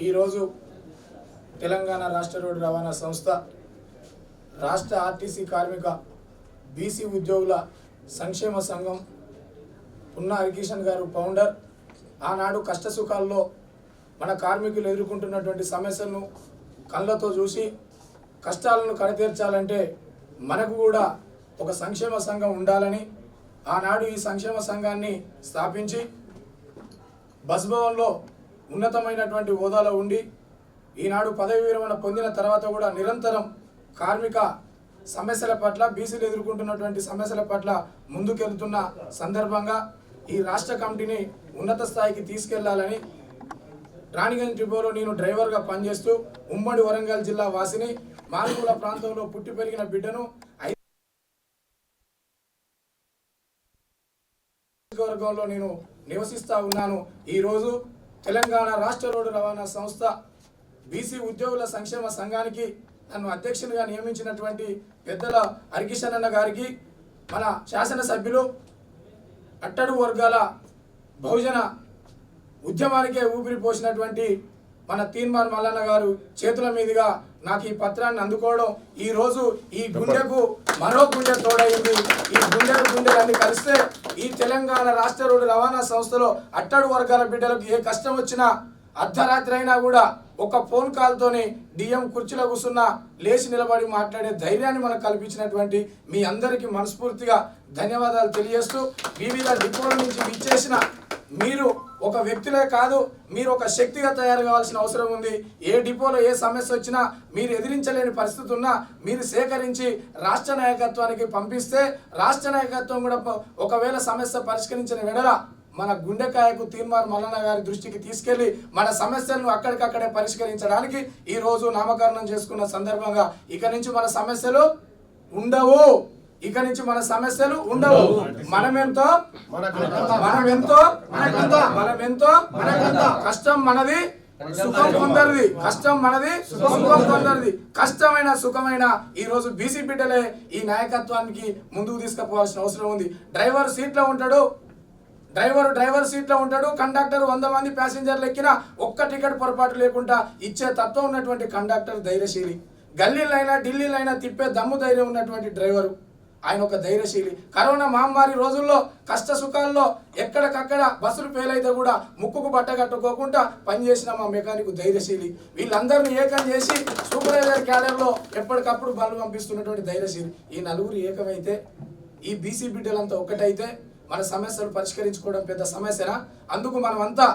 ఈరోజు తెలంగాణ రాష్ట్ర రోడ్డు రవాణా సంస్థ రాష్ట్ర ఆర్టీసీ కార్మిక బీసీ ఉద్యోగుల సంక్షేమ సంఘం పున్నా హరికిషన్ గారు ఫౌండర్ ఆనాడు కష్టసుఖాల్లో మన కార్మికులు ఎదుర్కొంటున్నటువంటి సమస్యలను కళ్ళతో చూసి కష్టాలను కడతీర్చాలంటే మనకు కూడా ఒక సంక్షేమ సంఘం ఉండాలని ఆనాడు ఈ సంక్షేమ సంఘాన్ని స్థాపించి బస్ భవన్లో ఉన్నతమైనటువంటి హోదాలో ఉండి ఈనాడు పదవి విరమణ పొందిన తర్వాత కూడా నిరంతరం కార్మిక సమస్యల పట్ల బీసీలు ఎదుర్కొంటున్నటువంటి సమస్యల పట్ల ముందుకెళ్తున్న సందర్భంగా ఈ రాష్ట్ర కమిటీని ఉన్నత స్థాయికి తీసుకెళ్లాలని రాణిగంజ్ డిపోలో నేను డ్రైవర్గా పనిచేస్తూ ఉమ్మడి వరంగల్ జిల్లా వాసిని మారుమూల ప్రాంతంలో పుట్టి పెరిగిన బిడ్డను వర్గంలో నేను నివసిస్తూ ఉన్నాను. ఈరోజు తెలంగాణ రాష్ట్ర రోడ్డు రవాణా సంస్థ బీసీ ఉద్యోగుల సంక్షేమ సంఘానికి నన్ను అధ్యక్షునిగా నియమించినటువంటి పెద్దల హరికిషన్ అన్న గారికి, మన శాసనసభ్యులు అట్టడుగు వర్గాల బహుజన ఉద్యమానికే ఊపిరి పోసినటువంటి మన తీన్మార్ మల్లన్న గారు చేతుల మీదుగా నాకు ఈ పత్రాన్ని అందుకోవడం, ఈరోజు ఈ గుండెకు మరో గుండె తోడైంది. ఈ గుండెలన్నీ కలిస్తే ఈ తెలంగాణ రాష్ట్ర రోడ్డు రవాణా సంస్థలో అట్టడుగు వర్గాల బిడ్డలకు ఏ కష్టం వచ్చినా అర్ధరాత్రి అయినా కూడా ఒక ఫోన్ కాల్తోనే డిఎం కుర్చీలో కూర్చున్న లేచి నిలబడి మాట్లాడే ధైర్యాన్ని మనకు కల్పించినటువంటి మీ అందరికీ మనస్ఫూర్తిగా ధన్యవాదాలు తెలియజేస్తూ, వివిధ డిపోల నుంచి విచ్చేసిన మీరు ఒక వ్యక్తులే కాదు, మీరు ఒక శక్తిగా తయారు కావాల్సిన అవసరం ఉంది. ఏ డిపోలో ఏ సమస్య వచ్చినా మీరు ఎదిరించలేని పరిస్థితి ఉన్నా మీరు సేకరించి రాష్ట్ర నాయకత్వానికి పంపిస్తే రాష్ట్ర నాయకత్వం కూడా ఒకవేళ సమస్య పరిష్కరించిన వెడల మన గుండెకాయకు తీన్మార్ మల్లన్న గారి దృష్టికి తీసుకెళ్లి మన సమస్యలను అక్కడికక్కడే పరిష్కరించడానికి ఈరోజు నామకరణం చేసుకున్న సందర్భంగా ఇక నుంచి మన సమస్యలు ఉండవు. ఇక నుంచి మన సమస్యలు ఉండవు. మనమెంతో కష్టం మనది, సుఖం కొందరిది. కష్టం మనది, సుఖం కొందరిది. కష్టమైన సుఖమైన ఈ రోజు బీసీ బిడ్డలే ఈ నాయకత్వానికి ముందుకు తీసుకుపోవాల్సిన అవసరం ఉంది. డ్రైవర్ సీట్లో ఉంటాడు, డ్రైవర్ సీట్లో ఉంటాడు. కండక్టర్ 100 మంది ప్యాసింజర్లు ఎక్కినా ఒక్క టికెట్ పొరపాటు లేకుండా ఇచ్చే తత్వం ఉన్నటువంటి కండక్టర్ ధైర్యశీలి. గల్లీలైనా ఢిల్లీలైనా తిప్పే దమ్ము ధైర్యం ఉన్నటువంటి డ్రైవరు ఆయన ఒక ధైర్యశీలి. కరోనా మహమ్మారి రోజుల్లో కష్ట సుఖాల్లో ఎక్కడికక్కడ బస్సులు ఫెయిల్ అయితే కూడా ముక్కుకు బట్ట కట్టుకోకుండా పనిచేసిన మా మెకానిక్ ధైర్యశీలి. వీళ్ళందరినీ ఏకం చేసి సూపర్వైజర్ క్యాడర్లో ఎప్పటికప్పుడు బలు పంపిస్తున్నటువంటి ధైర్యశీలి. ఈ నలుగురు ఏకమైతే, ఈ బీసీ బిడ్డలంతా ఒక్కటైతే మన సమస్యలు పరిష్కరించుకోవడం పెద్ద సమస్యనా? అందుకు మనమంతా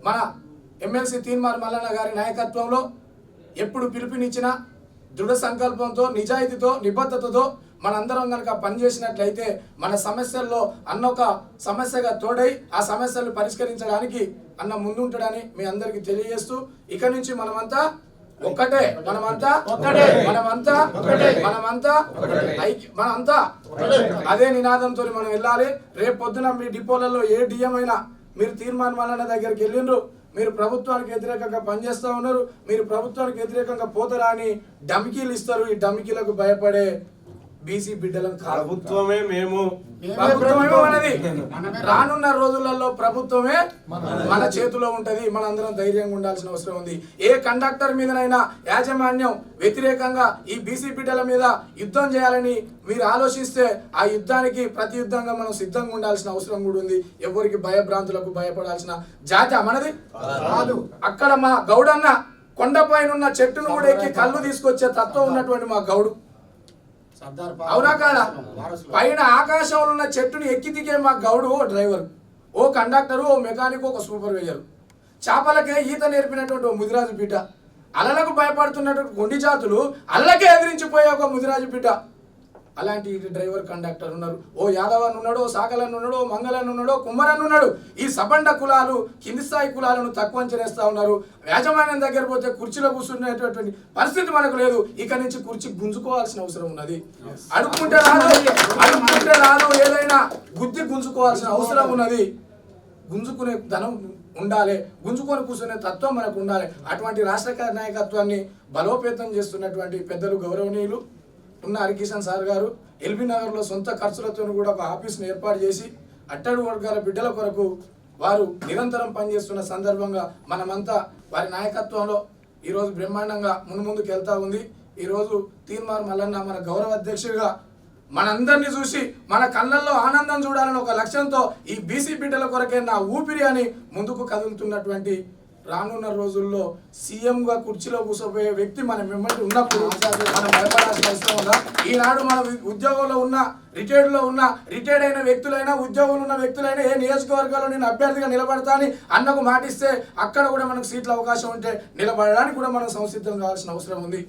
మన ఎమ్మెల్సీ తీన్మార్ మల్లన్న గారి నాయకత్వంలో ఎప్పుడు పిలుపునిచ్చినా దృఢ సంకల్పంతో, నిజాయితీతో, నిబద్ధతతో మనందరం కనుక పనిచేసినట్లయితే మన సమస్యల్లో అన్న ఒక సమస్యగా తోడై ఆ సమస్యలను పరిష్కరించడానికి అన్న ముందుంటాడని మీ అందరికీ తెలియజేస్తూ, ఇక నుంచి మనమంతా ఒక్కటే, మనంతా అదే నినాదంతో మనం వెళ్ళాలి. రేపు పొద్దున మీ డిపోలలో ఏ డిఎం అయినా మీరు తీర్మానం మల్లన్న దగ్గరికి వెళ్ళిండ్రు, మీరు ప్రభుత్వానికి వ్యతిరేకంగా పనిచేస్తూ ఉన్నారు, మీరు ప్రభుత్వానికి వ్యతిరేకంగా పోతారా అని డమికీలు ఇస్తారు. ఈ డమికీలకు భయపడే బీసీ బిడ్డలను ప్రభుత్వమే మనది. రానున్న రోజులలో ప్రభుత్వమే మన చేతిలో ఉంటది. మనందరం ధైర్యంగా ఉండాల్సిన అవసరం ఉంది. ఏ కండక్టర్ మీదనైనా యాజమాన్యం వ్యతిరేకంగా ఈ బీసీ బిడ్డల మీద యుద్ధం చేయాలని మీరు ఆలోచిస్తే ఆ యుద్ధానికి ప్రతియుద్ధంగా మనం సిద్ధంగా ఉండాల్సిన అవసరం కూడా ఉంది. ఎవరికి భయభ్రాంతులకు భయపడాల్సిన జాతి మనది కాదు. అక్కడ మా గౌడన్న కొండపైన ఉన్న చెట్టును కూడా ఎక్కి కళ్ళు తీసుకొచ్చే తత్వం ఉన్నటువంటి మా గౌడు, అవునా కాదా? పైన ఆకాశంలో ఉన్న చెట్టుని ఎక్కి దిగే మా గౌడు ఓ డ్రైవర్, ఓ కండక్టరు, ఓ మెకానిక్, ఒక సూపర్వైజర్. చేపలకే ఈత నేర్పినటువంటి ఓ ముదిరాజు బిడ్డ, అలలకు భయపడుతున్నటువంటి కొండి జాతులు అల్లకే ఎదిరించిపోయే ఒక ముదిరాజు బిడ్డ. అలాంటి డ్రైవర్ కండక్టర్ ఉన్నారు. ఓ యాదవ్ అని ఉన్నాడు, ఓ సాకలన్ ఉన్నాడు, ఓ మంగళన్ ఉన్నాడు, ఓ కుమ్మరన్ ఉన్నాడు. ఈ సబండ కులాలు కింది స్థాయి కులాలను తక్కువ అంచనేస్తా ఉన్నారు. యాజమాన్యం దగ్గర పోతే కుర్చీలో కూర్చునేటటువంటి పరిస్థితి మనకు లేదు. ఇక నుంచి కుర్చీ గుంజుకోవాల్సిన అవసరం ఉన్నది. అడుక్కుంటే రాదు, ఏదైనా గుద్ది గుంజుకోవాల్సిన అవసరం ఉన్నది. గుంజుకునే ధనం ఉండాలి, గుంజుకొని కూర్చునే తత్వం మనకు ఉండాలి. అటువంటి రాష్ట్ర నాయకత్వాన్ని బలోపేతం చేస్తున్నటువంటి పెద్దలు గౌరవనీయులు ఉన్న హరికిషన్ సార్ గారు ఎల్బీ నగర్లో సొంత ఖర్చులతో కూడా ఒక ఆఫీస్ని ఏర్పాటు చేసి అట్టడుగు వర్గాల బిడ్డల కొరకు వారు నిరంతరం పనిచేస్తున్న సందర్భంగా మనమంతా వారి నాయకత్వంలో ఈరోజు బ్రహ్మాండంగా ముందుకు వెళ్తా ఉంది. ఈరోజు తీన్మార్ మల్లన్న మన గౌరవ అధ్యక్షుడిగా మనందరినీ చూసి మన కళ్ళల్లో ఆనందం చూడాలని ఒక లక్ష్యంతో ఈ బీసీ బిడ్డల కొరకే నా ఊపిరి అని ముందుకు కదులుతున్నటువంటి రానున్న రోజుల్లో సీఎంగా కుర్చీలో కూర్చోపోయే వ్యక్తి మన వెంబడి ఉన్నప్పుడు మనం భయపడాల్సిన అవసరం ఉందా? ఈనాడు మన ఉద్యోగంలో ఉన్న రిటైర్డ్ అయిన వ్యక్తులైనా ఉద్యోగంలో ఉన్న వ్యక్తులైనా ఏ నియోజకవర్గాల్లో నేను అభ్యర్థిగా నిలబడతా అని అన్నకు మాటిస్తే అక్కడ కూడా మనకు సీట్ల అవకాశం ఉంటే నిలబడడానికి కూడా మనం సంసిద్ధం కావాల్సిన అవసరం ఉంది.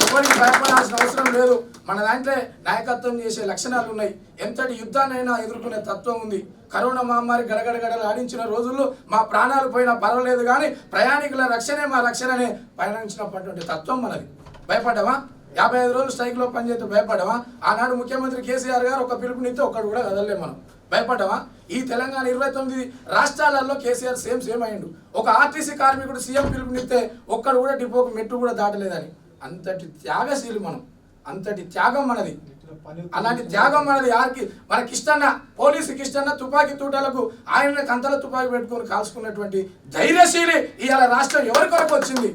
ఎవరికి భయపడాల్సిన అవసరం లేదు. మన దాంట్లో నాయకత్వం చేసే లక్షణాలు ఉన్నాయి. ఎంతటి యుద్ధాన్నైనా ఎదుర్కొనే తత్వం ఉంది. కరోనా మహమ్మారి గడగడగడలు ఆడించిన రోజుల్లో మా ప్రాణాలు పోయినా పర్వాలేదు కానీ ప్రయాణికుల రక్షణే మా రక్షణనే పయనించినటువంటి తత్వం మనది. భయపడ్డావా? 55 రోజులు స్ట్రైక్లో పనిచేస్తే భయపడ్డావా? ఆనాడు ముఖ్యమంత్రి కేసీఆర్ గారు ఒక పిలుపునిస్తే ఒక్కడు కూడా కదలలే మనం. భయపడ్డావా? ఈ తెలంగాణ 29 రాష్ట్రాలలో కేసీఆర్ సేమ్ అయ్యిండు. ఒక ఆర్టీసీ కార్మికుడు సీఎం పిలుపునిస్తే ఒక్కడు కూడా డిపోకు మెట్టు కూడా దాటలేదని. అంతటి త్యాగశీలు మనం, అంతటి త్యాగం మనది. అలాంటి త్యాగం మనది. మనకిష్టన్న పోలీసుకి ఇష్టన్న తుపాకీ తూటాలకు ఆయన కంతల తుపాకీ పెట్టుకొని కాల్చుకున్నటువంటి ధైర్యశీలి ఇవాళ రాష్ట్రం ఎవరి కొరకు వచ్చింది?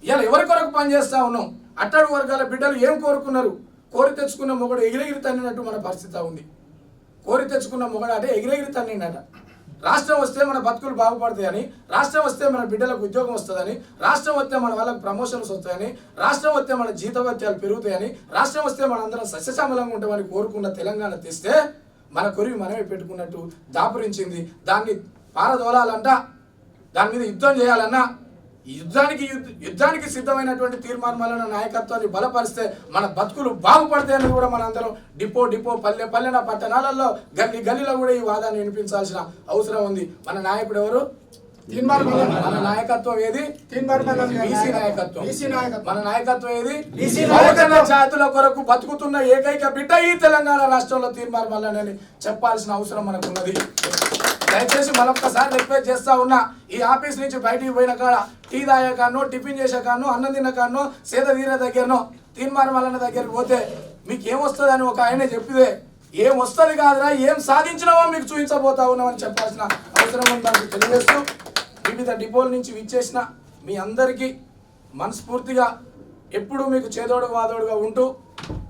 ఇవాళ ఎవరి కొరకు పనిచేస్తా ఉన్నాం? అట్టడుగు వర్గాల బిడ్డలు ఏం కోరుకున్నారు? కోరి తెచ్చుకున్న మొగడు ఎగిరెగిరి తన్నినట్టు మన పరిస్థితి ఉంది. కోరి తెచ్చుకున్న మొగడు అంటే ఎగిరెగిరి తన్నిండట. రాష్ట్రం వస్తే మన బతుకులు బాగుపడతాయని, రాష్ట్రం వస్తే మన బిడ్డలకు ఉద్యోగం వస్తుందని, రాష్ట్రం వస్తే మన వాళ్ళకి ప్రమోషన్స్ వస్తాయని, రాష్ట్రం వస్తే మన జీతభత్యాలు పెరుగుతాయని, రాష్ట్రం వస్తే మనందరం సస్యశ్యామలంగా ఉంటామని కోరుకున్న తెలంగాణ తెస్తే మన కొరివి మనమే పెట్టుకున్నట్టు దాపురించింది. దాన్ని పారదోలాలంట, దాని మీద యుద్ధం చేయాలన్నా యుద్ధానికి సిద్ధమైనటువంటి తీర్మార్ మల్లన్న నాయకత్వాన్ని బలపరిస్తే మన బతుకులు బాగుపడతాయని కూడా మనందరం డిపో పల్లెన పట్టణాలలో గల్లీలో కూడా ఈ వాదాన్ని వినిపించాల్సిన అవసరం ఉంది. మన నాయకుడు ఎవరు? తీన్మార్ మల్లన్న. మన నాయకత్వం ఏది? తీన్మార్ మల్లన్న. బీసీ నాయకత్వం. మన నాయకత్వం ఏది? బహుజన జాతుల కొరకు బతుకుతున్న ఏకైక బిడ్డ ఈ తెలంగాణ రాష్ట్రంలో తీన్మార్ మల్లన్న అని చెప్పాల్సిన అవసరం మనకున్నది. దయచేసి మరొక్కసారి రిక్వెస్ట్ చేస్తా ఉన్నా, ఈ ఆఫీస్ నుంచి బయటికి పోయిన కాడ టీ తాగే కాడనో, టిఫిన్ చేసే కాడనో, అన్నం తిన్న కాడనో, సేద తీర దగ్గరనో తీన్మార్ మల్లన్న దగ్గరికి పోతే మీకు ఏమొస్తుంది అని ఒక ఆయన చెప్పితే ఏం వస్తుంది కాదురా, ఏం సాధించినావో మీకు చూపించబోతా ఉన్నామని చెప్పాల్సిన అవసరం ఉందని తెలియజేస్తూ, వివిధ డిపోల నుంచి విచ్చేసిన మీ అందరికీ మనస్ఫూర్తిగా ఎప్పుడు మీకు చేదోడు వాదోడుగా ఉంటూ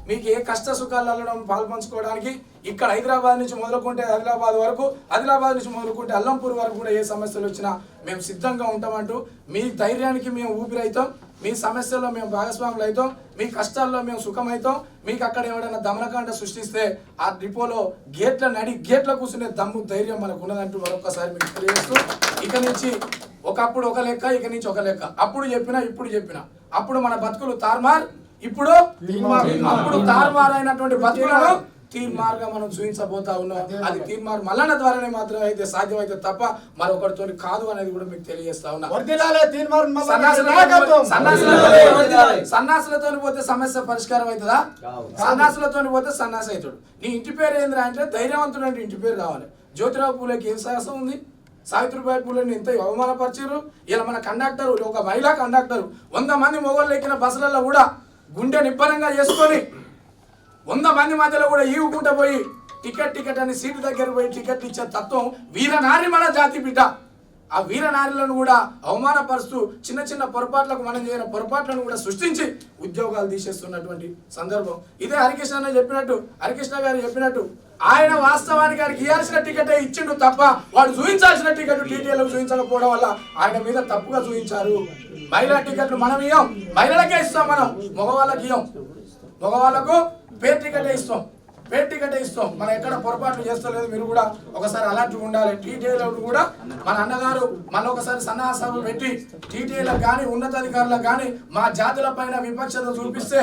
మీకు ఏ కష్ట సుఖాలలో పాల్పంచుకోవడానికి ఇక్కడ హైదరాబాద్ నుంచి మొదలుకుంటే ఆదిలాబాద్ వరకు, ఆదిలాబాద్ నుంచి మొదలుకుంటే అల్లంపూర్ వరకు కూడా ఏ సమస్యలు వచ్చినా మేము సిద్ధంగా ఉంటామంటూ మీ ధైర్యానికి మేము ఊపిరైతాం, మీ సమస్యల్లో మేము భాగస్వాములు అవుతాం, మీ కష్టాల్లో మేము సుఖమవుతాం. మీకు అక్కడ ఎవరైనా దమనకాండ సృష్టిస్తే ఆ డిపోలో గేట్ల కూర్చునే దమ్ము ధైర్యం మనకు ఉన్నదంటూ మరొకసారి మీకు తెలియజేస్తూ, ఇక నుంచి ఒకప్పుడు ఒక లెక్క, ఇక నుంచి ఒక లెక్క. అప్పుడు చెప్పినా ఇప్పుడు చెప్పినా అప్పుడు మన బతుకులు తార్మార్, ఇప్పుడు తారుమారు అయినటువంటి బతుకులను తీర్మార్గా మనం చూపించబోతా ఉన్నాం. అది తీర్మార్ మల్లన్న ద్వారానే మాత్రమే అయితే సాధ్యమైతే తప్ప మరొకరితో కాదు అనేది కూడా మీకు తెలియజేస్తా ఉన్నా. సన్నాసులతో పోతే సమస్య పరిష్కారం అవుతుందా? సన్నాసులతో పోతే సన్నాసి అవుతాడు. నీ ఇంటి పేరు ఏంద్రా అంటే ధైర్యవంతుడు అంటే ఇంటి పేరు రావాలి. జ్యోతిరావు పూలేకి ఏం సాహసం ఉంది? సావిత్రిబాయి పూలేని ఇంత అవమానపరిచారు. ఇలా మన కండక్టర్, ఒక మహిళా కండక్టర్ 100 మంది మొగోళ్ళు ఎక్కిన బస్సులలో కూడా గుండె నిబ్బరంగా చేసుకొని 100 మంది మధ్యలో కూడా ఈవుకుంటూ పోయి టికెట్ అని సీటు దగ్గర పోయి టికెట్ ఇచ్చే తత్వం వీరనారి మన జాతి బిడ్డ. ఆ వీరనారిలను కూడా అవమానపరుస్తూ చిన్న పొరపాట్లకు మనం చేయని పొరపాట్లను కూడా సృష్టించి ఉద్యోగాలు తీసేస్తున్నటువంటి సందర్భం. ఇదే హరికృష్ణ గారు చెప్పినట్టు ఆయన వాస్తవానికి ఆయనకి ఇవ్వాల్సిన టికెటే ఇచ్చిండు తప్ప వాడు చూపించాల్సిన టికెట్ టీటీఏలకు చూపించకపోవడం వల్ల ఆయన మీద తప్పుగా చూపించారు. మహిళా టికెట్లు మనం ఇవ్వం, మహిళలకే ఇస్తాం, మనం మగవాళ్ళకి ఇవ్వం. మగవాళ్ళకు పేరు టికెటే ఇస్తాం. మనం ఎక్కడ పొరపాట్లు చేస్తలేదు. మీరు కూడా ఒకసారి అలర్ట్గా ఉండాలి. టీటీఏలకు కూడా మన అన్నగారు మన ఒకసారి సన్నాహాసభలు పెట్టి టీటీఏలకు కానీ ఉన్నతాధికారులకు కానీ మా జాతుల పైన విపక్షత చూపిస్తే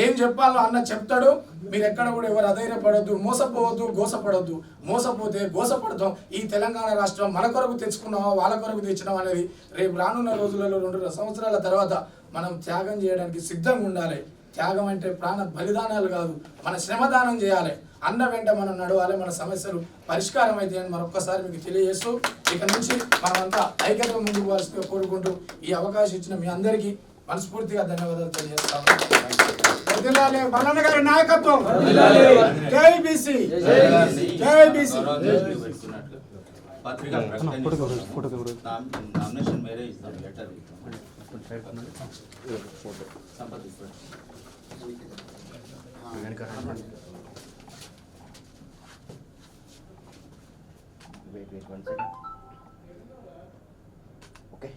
ఏం చెప్పాలో అన్న చెప్తాడు. మీరు ఎక్కడ కూడా ఎవరు అధైర్యపడొద్దు, మోసపోవద్దు, గోసపడొద్దు. మోసపోతే గోసపడతాం. ఈ తెలంగాణ రాష్ట్రం మన కొరకు తెచ్చుకున్నామా వాళ్ళ కొరకు తెచ్చినాం అనేది రేపు రానున్న రోజులలో 2 సంవత్సరాల తర్వాత మనం త్యాగం చేయడానికి సిద్ధంగా ఉండాలి. త్యాగం అంటే ప్రాణ బలిదానాలు కాదు, మన శ్రమదానం చేయాలి. అన్న వెంట మనం నడవాలి. మన సమస్యలు పరిష్కారం అయితే అని మరొక్కసారి మీకు తెలియజేస్తూ ఇక నుంచి మనమంతా ఐక్యతగా ముందుకు పోవాల్సిందిగా కోరుకుంటూ ఈ అవకాశం ఇచ్చిన మీ అందరికీ మనస్ఫూర్తిగా ధన్యవాదాలు తెలియజేస్తాము. మల్లన్న గారి నాయకత్వం. జై బీసీ. పత్రిక నామినేషన్ మేరే ఇస్తాం లెటర్ సంపాదిస్తాం. Wait, 1 second.